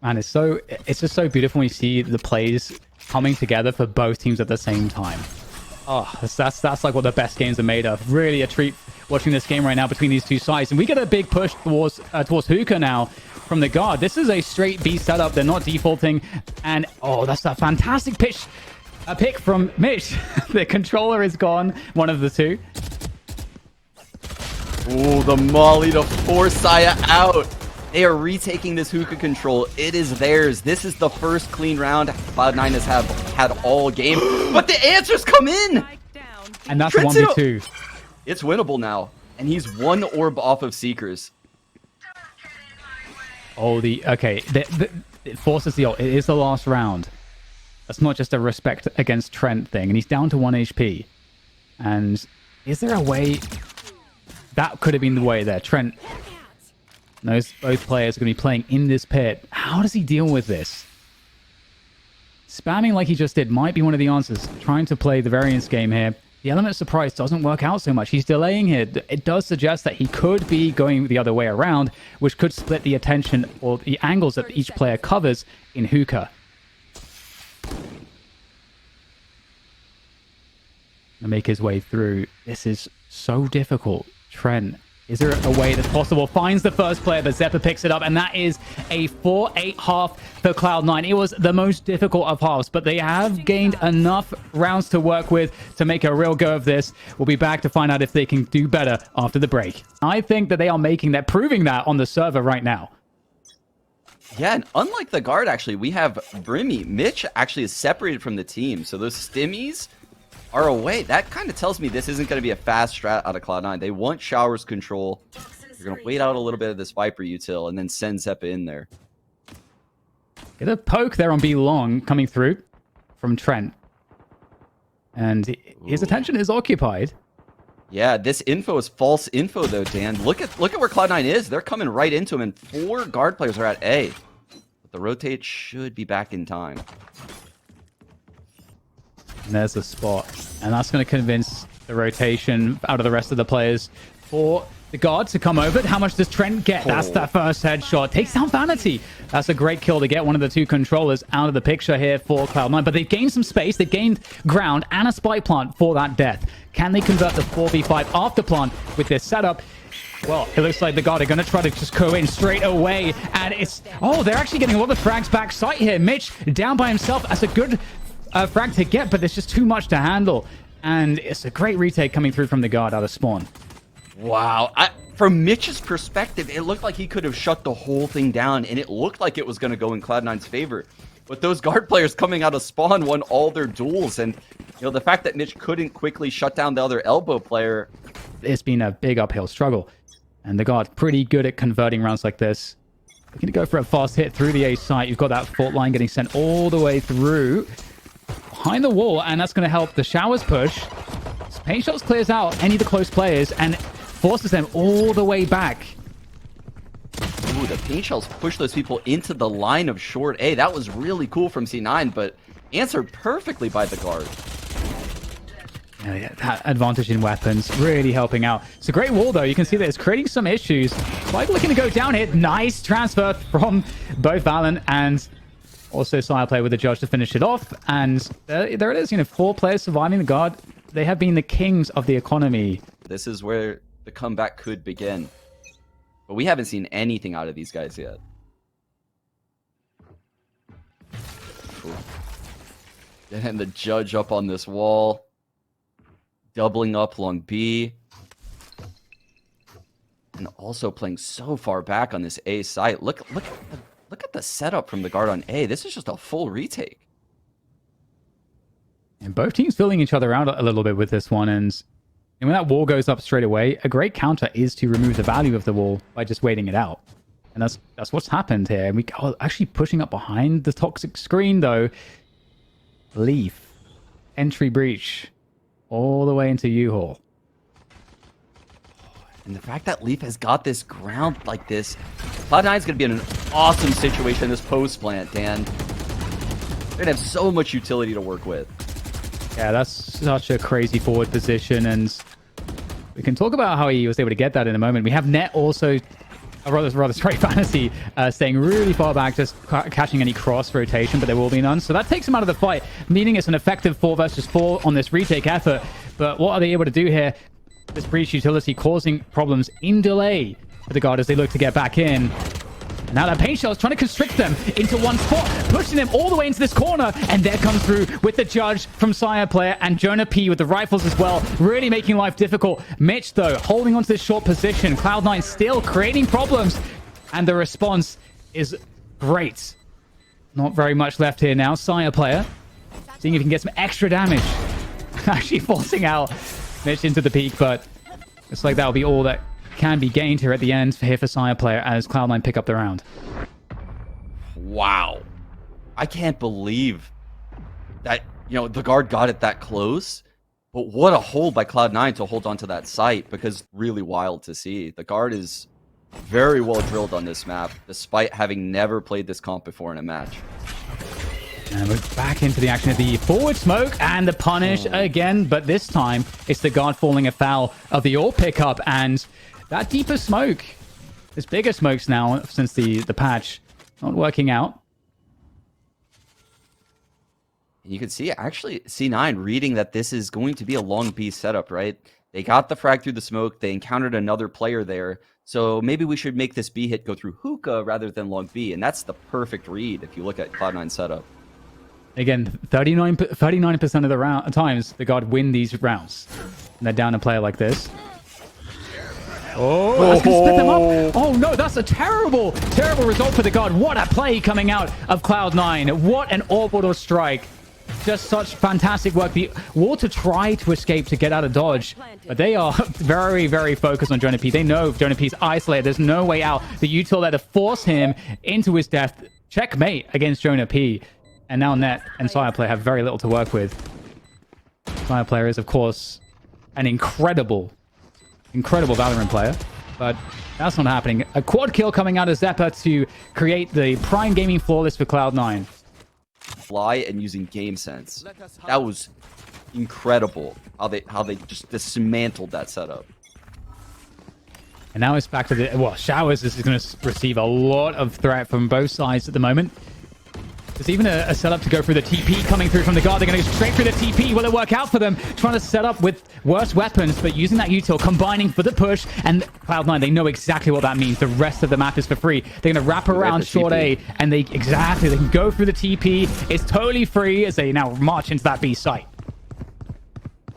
Man, it's just so beautiful when you see the plays coming together for both teams at the same time. Oh, that's like what the best games are made of. Really a treat watching this game right now between these two sides. And we get a big push towards Hookah now from the guard. This is a straight B setup. They're not defaulting. And oh, that's a fantastic pitch. A pick from Mitch. The controller is gone. One of the two. Ooh, the molly to force Saya out. They are retaking this hookah control. It is theirs. This is the first clean round Cloud9 has had all game. But the answers come in! And that's 1v2. It's winnable now. And he's one orb off of Seekers. Oh, okay. It forces the ult. It is the last round. That's not just a respect against Trent thing. And he's down to 1 HP. And is there a way... That could have been the way there. Trent... knows both players are going to be playing in this pit. How does he deal with this? Spamming like he just did might be one of the answers. Trying to play the variance game here. The element of surprise doesn't work out so much. He's delaying here. It does suggest that he could be going the other way around, which could split the attention or the angles that each player covers in Hookah. To make his way through. This is so difficult. Trent, is there a way that's possible? Finds the first player, but Zeppa picks it up, and that is a 4-8 half for Cloud9. It was the most difficult of halves, but they have gained enough rounds to work with to make a real go of this. We'll be back to find out if they can do better after the break. I think that they are proving that on the server right now. Yeah, and unlike the guard, actually, we have Brimmy. Mitch actually is separated from the team, so those stimmies are away. That kind of tells me this isn't going to be a fast strat out of Cloud9. They want Showers control. They're going to wait out a little bit of this Viper util and then send Zeppa in there. Get a poke there on B long coming through from Trent. And his attention is occupied. Yeah, this info is false info though, Dan. Look at where Cloud9 is. They're coming right into him, and 4 guard players are at A. But the rotate should be back in time. And there's the spot. And that's going to convince the rotation out of the rest of the players for the guard to come over. How much does Trent get? That's that first headshot. Takes down Vanity. That's a great kill to get one of the 2 controllers out of the picture here for Cloud9. But they've gained some space. They've gained ground and a spike plant for that death. Can they convert the 4v5 after plant with this setup? Well, it looks like the guard are going to try to just go in straight away. And it's... Oh, they're actually getting a lot of frags back sight here. Mitch down by himself. That's a good... frag to get, but there's just too much to handle. And it's a great retake coming through from the guard out of spawn. Wow. From Mitch's perspective, it looked like he could have shut the whole thing down, and it looked like it was going to go in Cloud9's favor. But those guard players coming out of spawn won all their duels, and the fact that Mitch couldn't quickly shut down the other elbow player. It's been a big uphill struggle. And the guard pretty good at converting rounds like this. Looking to go for a fast hit through the A site. You've got that fault line getting sent all the way through behind the wall, and that's going to help the Showers push. Paint Shots clears out any of the close players and forces them all the way back. Ooh, the Paint Shells push those people into the line of short A. That was really cool from C9, but answered perfectly by the guard. Yeah, that advantage in weapons really helping out. It's a great wall, though. You can see that it's creating some issues. Spike looking to go down here. Nice transfer from both Valen and... also, Sire play with the judge to finish it off. And there it is, 4 players surviving the guard. They have been the kings of the economy. This is where the comeback could begin. But we haven't seen anything out of these guys yet. Ooh. And the judge up on this wall. Doubling up along B. And also playing so far back on this A site. Look at the setup from the guard on A. This is just a full retake. And both teams filling each other out a little bit with this one. And when that wall goes up straight away, a great counter is to remove the value of the wall by just waiting it out. And that's what's happened here. And we are actually pushing up behind the toxic screen, though. Leaf. Entry breach. All the way into U-Haul. And the fact that Leaf has got this ground like this, Cloud9 is going to be in an awesome situation in this post plant, Dan. They're going to have so much utility to work with. Yeah, that's such a crazy forward position, and we can talk about how he was able to get that in a moment. We have Net also rather straight fantasy, staying really far back, just catching any cross rotation, but there will be none. So that takes him out of the fight, meaning it's an effective 4 versus 4 on this retake effort. But what are they able to do here? This breach utility causing problems in delay for the guard as they look to get back in. And now that paint shell is trying to constrict them into one spot, pushing them all the way into this corner. And there comes through with the judge from Sire player and Jonah P with the rifles as well, really making life difficult. Mitch, though, holding on to this short position. Cloud9 still creating problems. And the response is great. Not very much left here now. Sire player seeing if he can get some extra damage. Actually forcing out Mitch into the peak, but it's like that'll be all that can be gained here at the end for Sire player as Cloud9 pick up the round. Wow. I can't believe that, the guard got it that close. But what a hold by Cloud9 to hold onto that site, because really wild to see. The guard is very well drilled on this map, despite having never played this comp before in a match. And we're back into the action of the forward smoke and the punish again, but this time it's the guard falling afoul of the AWP pickup, and that deeper smoke, there's bigger smokes now since the patch, not working out. You can see, actually, C9 reading that this is going to be a long B setup, right? They got the frag through the smoke, they encountered another player there, so maybe we should make this B hit go through hookah rather than long B, and that's the perfect read if you look at Cloud9 setup. Again, 39% of the times the guard win these rounds. And they're down a player like this. Oh, that's going to split them up. Oh no, that's a terrible, terrible result for the guard. What a play coming out of Cloud9. What an orbital strike. Just such fantastic work. The Water tried to escape to get out of dodge, but they are very, very focused on Jonah P. They know if Jonah P's isolated, there's no way out. The util there to force him into his death. Checkmate against Jonah P. And now Net and Sire player have very little to work with. Sire player is, of course, an incredible Valorant player. But that's not happening. A quad kill coming out of Zeppa to create the prime gaming flawless for Cloud9. Fly and using game sense. That was incredible how they just dismantled that setup. And now it's back to the... Well, Showers is going to receive a lot of threat from both sides at the moment. There's even a setup to go through the TP coming through from the guard. They're going to go straight through the TP. Will it work out for them? Trying to set up with worse weapons, but using that util, combining for the push. And Cloud9, they know exactly what that means. The rest of the map is for free. They're going to wrap around short A, and they can go through the TP. It's totally free as they now march into that B site.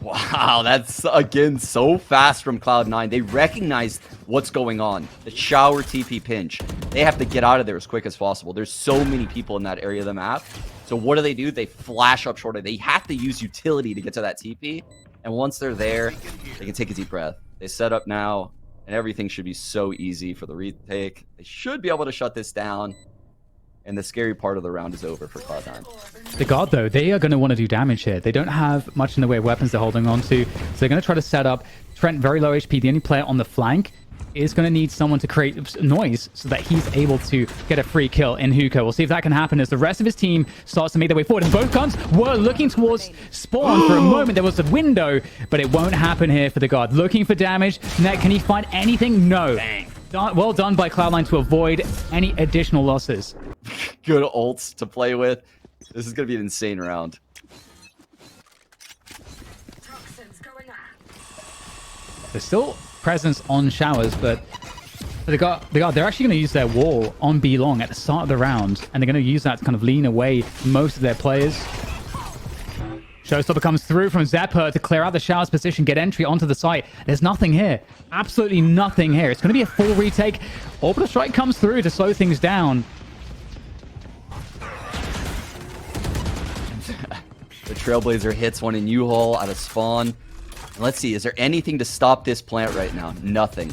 Wow, that's, again, so fast from Cloud9. They recognized what's going on. The shower TP pinch. They have to get out of there as quick as possible. There's so many people in that area of the map. So what do? They flash up short. They have to use utility to get to that TP. And once they're there, they can take a deep breath. They set up now, and everything should be so easy for the retake. They should be able to shut this down. And the scary part of the round is over for Cloud9. The guard, though, they are going to want to do damage here. They don't have much in the way of weapons they're holding on to. So they're going to try to set up Trent, very low HP. The only player on the flank is going to need someone to create noise so that he's able to get a free kill in hookah. We'll see if that can happen as the rest of his team starts to make their way forward. And both guns were looking towards spawn for a moment. There was a window, but it won't happen here for the guard. Looking for damage. Net, can he find anything? No. Bang. Well done by Cloud9 to avoid any additional losses. Good ults to play with. This is going to be an insane round. There's still presence on Showers, but they're actually going to use their wall on B long at the start of the round, and they're going to use that to kind of lean away most of their players. Showstopper comes through from Zeppa to clear out the Showers position, get entry onto the site. There's nothing here. Absolutely nothing here. It's going to be a full retake. Orbital Strike comes through to slow things down. The Trailblazer hits one in U-Haul out of spawn. And let's see, is there anything to stop this plant right now? Nothing.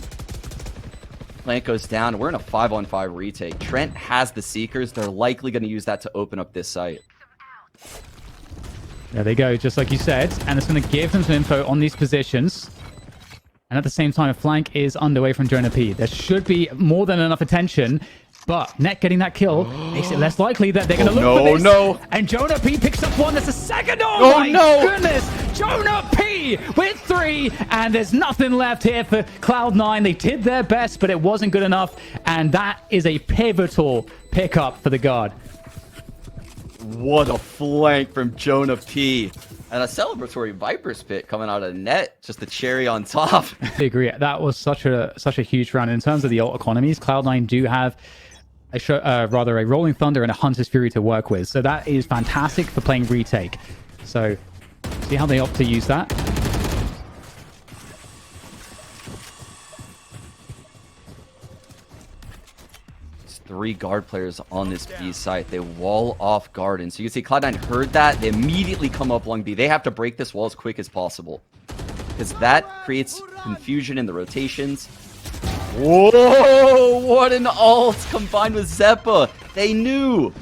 Plant goes down. We're in a 5-on-5 retake. Trent has the Seekers. They're likely going to use that to open up this site. There they go, just like you said. And it's going to give them some info on these positions. And at the same time, a flank is underway from Jonah P. There should be more than enough attention. But Net getting that kill makes it less likely that they're going to look for this. No. And Jonah P picks up one. There's a second. Oh my goodness. Jonah P with 3, and there's nothing left here for Cloud9. They did their best, but it wasn't good enough, and that is a pivotal pickup for the guard. What a flank from Jonah P. And a celebratory Viper's Pit coming out of the net. Just the cherry on top. I agree. That was such a huge round. In terms of the ult economies, Cloud9 do have a Rolling Thunder and a Hunter's Fury to work with. So that is fantastic for playing retake. So see how they opt to use that. Three guard players on this B site. They wall off Garden. So you can see Cloud9 heard that. They immediately come up long B. They have to break this wall as quick as possible, because that creates confusion in the rotations. Whoa! What an ult combined with Zeppa. They knew.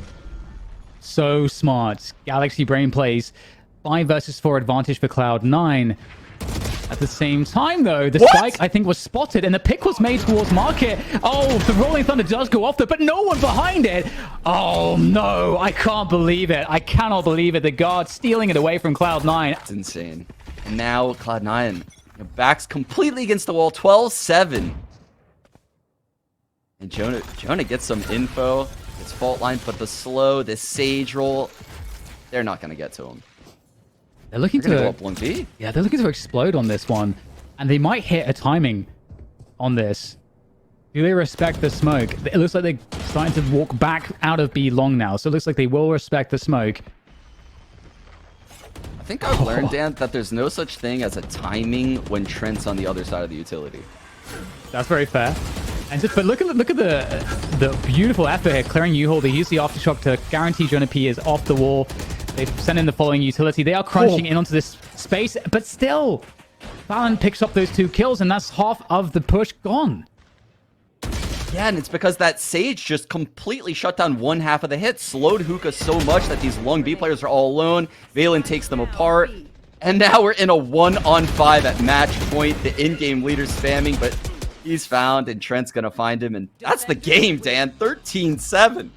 So smart. Galaxy Brain plays 5 versus 4 advantage for Cloud9. At the same time, though, the spike, I think, was spotted, and the pick was made towards Market. Oh, the Rolling Thunder does go off there, but no one behind it. Oh, no. I can't believe it. I cannot believe it. The guard stealing it away from Cloud9. It's insane. And now Cloud9 backs completely against the wall, 12-7. And Jonah gets some info. It's fault line, but the slow, the Sage roll, they're not going to get to him. They're looking to go up 1B. Yeah, they're looking to explode on this one, and they might hit a timing on this. Do they respect the smoke? It looks like they're starting to walk back out of B long now, so it looks like they will respect the smoke. I think I've learned, Dan, that there's no such thing as a timing when Trent's on the other side of the utility. That's very fair. And just, but look at the beautiful effort here, clearing U-Haul. They use the aftershock to guarantee Jonah P is off the wall. They've sent in the following utility. They are crunching in onto this space, but still, Valorant picks up those 2 kills, and that's half of the push gone. Yeah, and it's because that Sage just completely shut down one half of the hit, slowed Hookah so much that these long B players are all alone. Valen takes them apart, and now we're in a 1-on-5 at match point. The in-game leader's spamming, but he's found, and Trent's gonna find him, and that's the game, Dan. 13-7.